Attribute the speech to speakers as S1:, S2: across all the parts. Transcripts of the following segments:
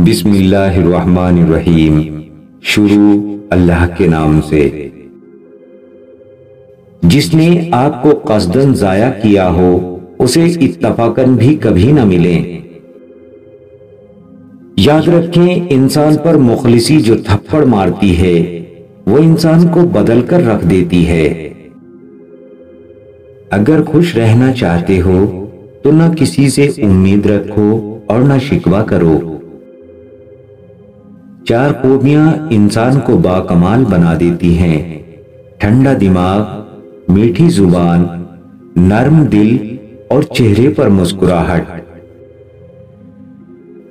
S1: بسم اللہ الرحمن الرحیم۔ شروع اللہ کے نام سے۔ جس نے آپ کو قصداً ضائع کیا ہو اسے اتفاقاً بھی کبھی نہ ملیں۔ یاد رکھیں، انسان پر مخلصی جو تھپڑ مارتی ہے وہ انسان کو بدل کر رکھ دیتی ہے۔ اگر خوش رہنا چاہتے ہو تو نہ کسی سے امید رکھو اور نہ شکوہ کرو۔ چار خوبیاں انسان کو باکمال بنا دیتی ہیں: ٹھنڈا دماغ، میٹھی زبان، نرم دل اور چہرے پر مسکراہٹ۔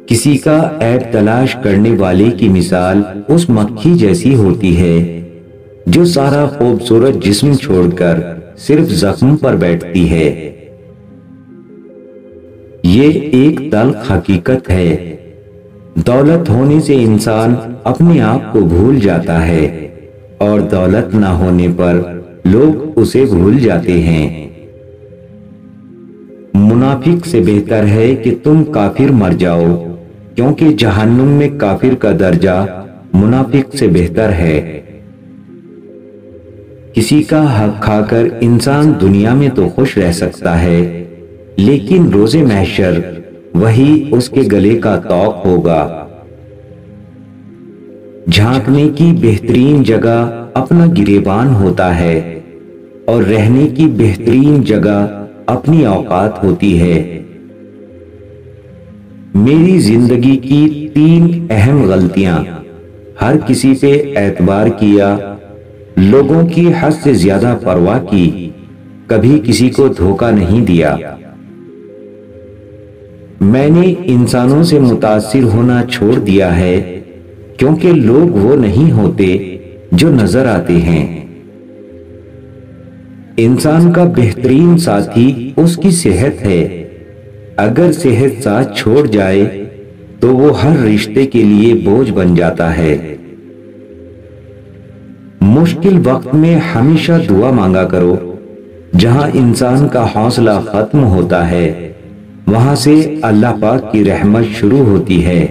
S1: کسی کا عیب تلاش کرنے والے کی مثال اس مکھی جیسی ہوتی ہے جو سارا خوبصورت جسم چھوڑ کر صرف زخم پر بیٹھتی ہے۔ یہ ایک تلخ حقیقت ہے۔ دولت ہونے سے انسان اپنے آپ کو بھول جاتا ہے اور دولت نہ ہونے پر لوگ اسے بھول جاتے ہیں۔ منافق سے بہتر ہے کہ تم کافر مر جاؤ، کیونکہ جہنم میں کافر کا درجہ منافق سے بہتر ہے۔ کسی کا حق کھا کر انسان دنیا میں تو خوش رہ سکتا ہے، لیکن روز محشر وہی اس کے گلے کا طوق ہوگا۔ جھانکنے کی بہترین جگہ اپنا گریبان ہوتا ہے اور رہنے کی بہترین جگہ اپنی اوقات ہوتی ہے۔ میری زندگی کی 3 اہم غلطیاں: ہر کسی پہ اعتبار کیا، لوگوں کی حد سے زیادہ پرواہ کی، کبھی کسی کو دھوکہ نہیں دیا۔ میں نے انسانوں سے متاثر ہونا چھوڑ دیا ہے، کیونکہ لوگ وہ نہیں ہوتے جو نظر آتے ہیں۔ انسان کا بہترین ساتھی اس کی صحت ہے۔ اگر صحت ساتھ چھوڑ جائے تو وہ ہر رشتے کے لیے بوجھ بن جاتا ہے۔ مشکل وقت میں ہمیشہ دعا مانگا کرو۔ جہاں انسان کا حوصلہ ختم ہوتا ہے وہاں سے اللہ پاک کی رحمت شروع ہوتی ہے۔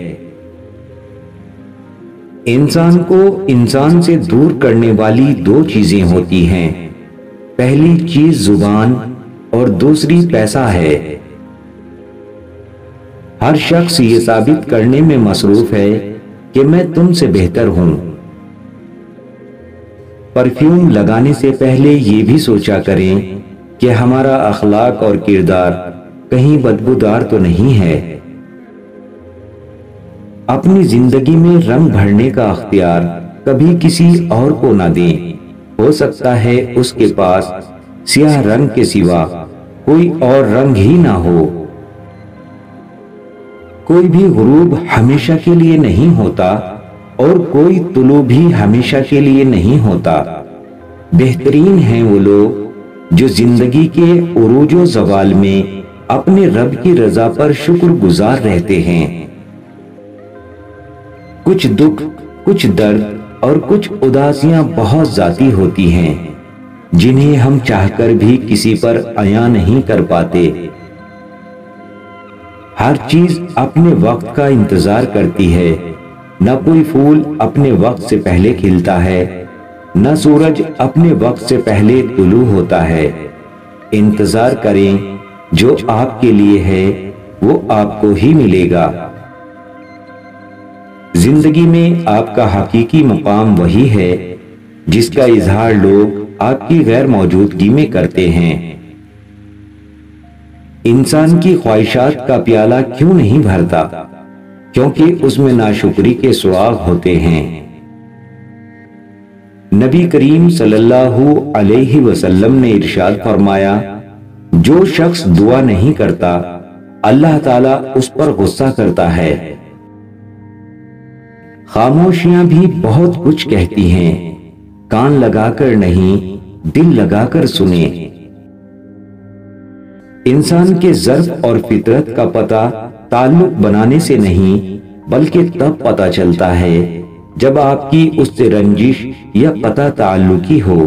S1: انسان کو انسان سے دور کرنے والی 2 چیزیں ہوتی ہیں۔ پہلی چیز زبان اور دوسری پیسہ ہے۔ ہر شخص یہ ثابت کرنے میں مصروف ہے کہ میں تم سے بہتر ہوں۔ پرفیوم لگانے سے پہلے یہ بھی سوچا کریں کہ ہمارا اخلاق اور کردار کہیں بدبودار تو نہیں ہے۔ اپنی زندگی میں رنگ بھرنے کا اختیار کبھی کسی اور کو نہ دیں۔ ہو سکتا ہے اس کے پاس سیاہ رنگ کے سوا کوئی اور رنگ ہی نہ ہو۔ کوئی بھی غروب ہمیشہ کے لیے نہیں ہوتا اور کوئی طلوع بھی ہمیشہ کے لیے نہیں ہوتا۔ بہترین ہیں وہ لوگ جو زندگی کے عروج و زوال میں اپنے رب کی رضا پر شکر گزار رہتے ہیں۔ کچھ دکھ، کچھ درد اور کچھ اداسیاں بہت ذاتی ہوتی ہیں جنہیں ہم چاہ کر بھی کسی پر عیاں نہیں کر پاتے۔ ہر چیز اپنے وقت کا انتظار کرتی ہے۔ نہ کوئی پھول اپنے وقت سے پہلے کھلتا ہے، نہ سورج اپنے وقت سے پہلے طلوع ہوتا ہے۔ انتظار کریں، جو آپ کے لیے ہے وہ آپ کو ہی ملے گا۔ زندگی میں آپ کا حقیقی مقام وہی ہے جس کا اظہار لوگ آپ کی غیر موجودگی میں کرتے ہیں۔ انسان کی خواہشات کا پیالہ کیوں نہیں بھرتا؟ کیونکہ اس میں ناشکری کے سراغ ہوتے ہیں۔ نبی کریم صلی اللہ علیہ وسلم نے ارشاد فرمایا، جو شخص دعا نہیں کرتا اللہ تعالیٰ اس پر غصہ کرتا ہے۔ خاموشیاں بھی بہت کچھ کہتی ہیں، کان لگا کر نہیں دل لگا کر سنیں۔ انسان کے ظرف اور فطرت کا پتہ تعلق بنانے سے نہیں بلکہ تب پتہ چلتا ہے جب آپ کی اس سے رنجش یا قطع تعلقی ہو۔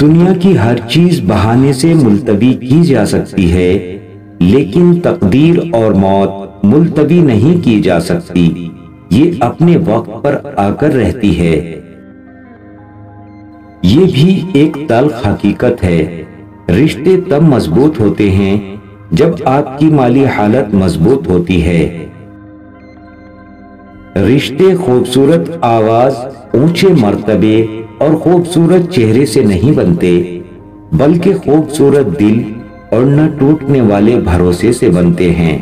S1: دنیا کی ہر چیز بہانے سے ملتوی کی جا سکتی ہے، لیکن تقدیر اور موت ملتوی نہیں کی جا سکتی، یہ اپنے وقت پر آ کر رہتی ہے۔ یہ بھی ایک تلخ حقیقت ہے، رشتے تب مضبوط ہوتے ہیں جب آپ کی مالی حالت مضبوط ہوتی ہے۔ رشتے خوبصورت آواز، اونچے مرتبے اور خوبصورت چہرے سے نہیں بنتے، بلکہ خوبصورت دل اور نہ ٹوٹنے والے بھروسے سے بنتے ہیں۔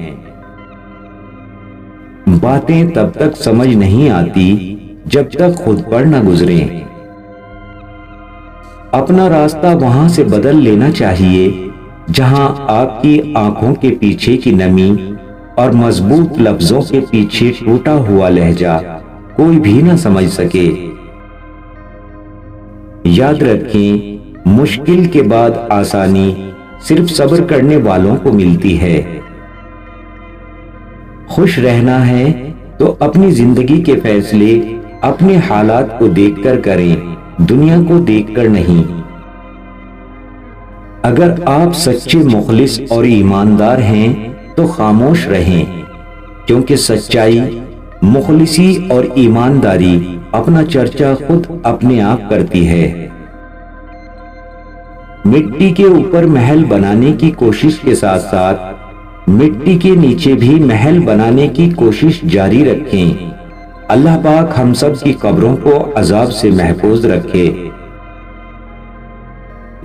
S1: باتیں تب تک سمجھ نہیں آتی جب تک خود پر نہ گزریں۔ اپنا راستہ وہاں سے بدل لینا چاہیے جہاں آپ کی آنکھوں کے پیچھے کی نمی اور مضبوط لفظوں کے پیچھے ٹوٹا ہوا لہجہ کوئی بھی نہ سمجھ سکے۔ یاد رکھیں، مشکل کے بعد آسانی صرف صبر کرنے والوں کو ملتی ہے۔ خوش رہنا ہے تو اپنی زندگی کے فیصلے اپنے حالات کو دیکھ کر کریں، دنیا کو دیکھ کر نہیں۔ اگر آپ سچے مخلص اور ایماندار ہیں تو خاموش رہیں، کیونکہ سچائی، مخلصی اور ایمانداری اپنا چرچا خود اپنے آپ کرتی ہے۔ مٹی کے اوپر محل بنانے کی کوشش کے ساتھ ساتھ مٹی کے نیچے بھی محل بنانے کی کوشش جاری رکھیں۔ اللہ پاک ہم سب کی قبروں کو عذاب سے محفوظ رکھے۔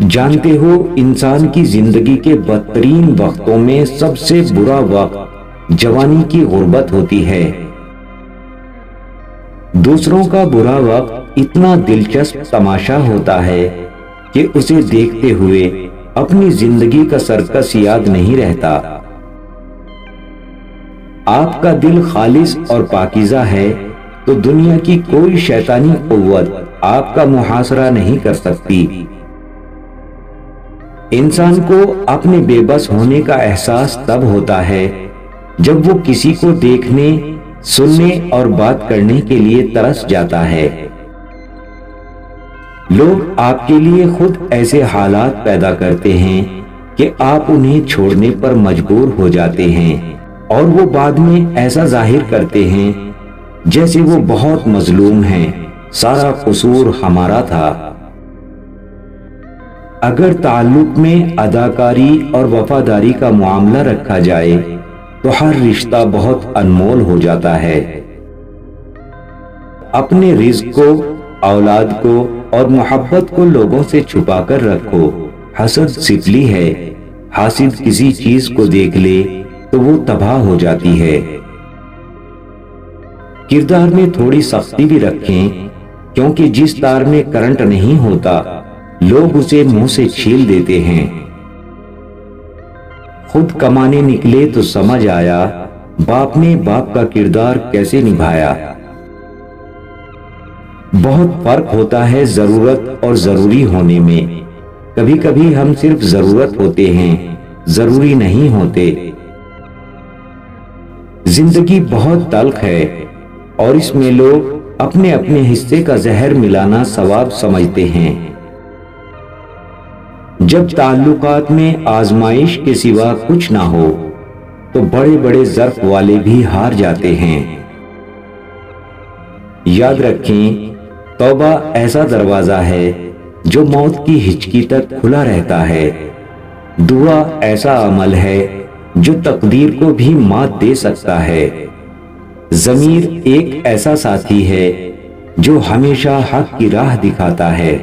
S1: جانتے ہو، انسان کی زندگی کے بدترین وقتوں میں سب سے برا وقت جوانی کی غربت ہوتی ہے۔ دوسروں کا برا وقت اتنا دلچسپ تماشا ہوتا ہے کہ اسے دیکھتے ہوئے اپنی زندگی کا سرکس یاد نہیں رہتا۔ آپ کا دل خالص اور پاکیزہ ہے تو دنیا کی کوئی شیطانی قوت آپ کا محاصرہ نہیں کر سکتی۔ انسان کو اپنے بے بس ہونے کا احساس تب ہوتا ہے جب وہ کسی کو دیکھنے، سننے اور بات کرنے کے لیے ترس جاتا ہے۔ لوگ آپ کے لیے خود ایسے حالات پیدا کرتے ہیں کہ آپ انہیں چھوڑنے پر مجبور ہو جاتے ہیں، اور وہ بعد میں ایسا ظاہر کرتے ہیں جیسے وہ بہت مظلوم ہیں، سارا قصور ہمارا تھا۔ اگر تعلق میں اداکاری اور وفاداری کا معاملہ رکھا جائے تو ہر رشتہ بہت انمول ہو جاتا ہے۔ اپنے رزق کو، اولاد کو اور محبت کو لوگوں سے چھپا کر رکھو۔ حسد سفلی ہے، حاسد کسی چیز کو دیکھ لے تو وہ تباہ ہو جاتی ہے۔ کردار میں تھوڑی سختی بھی رکھیں، کیونکہ جس تار میں کرنٹ نہیں ہوتا لوگ اسے منہ سے چھیل دیتے ہیں۔ خود کمانے نکلے تو سمجھ آیا باپ نے باپ کا کردار کیسے نبھایا۔ بہت فرق ہوتا ہے ضرورت اور ضروری ہونے میں۔ کبھی کبھی ہم صرف ضرورت ہوتے ہیں، ضروری نہیں ہوتے۔ زندگی بہت تلخ ہے اور اس میں لوگ اپنے اپنے حصے کا زہر ملانا ثواب سمجھتے ہیں۔ جب تعلقات میں آزمائش کے سوا کچھ نہ ہو تو بڑے بڑے ظرف والے بھی ہار جاتے ہیں۔ یاد رکھیں، توبہ ایسا دروازہ ہے جو موت کی ہچکی تک کھلا رہتا ہے۔ دعا ایسا عمل ہے جو تقدیر کو بھی مات دے سکتا ہے۔ ضمیر ایک ایسا ساتھی ہے جو ہمیشہ حق کی راہ دکھاتا ہے۔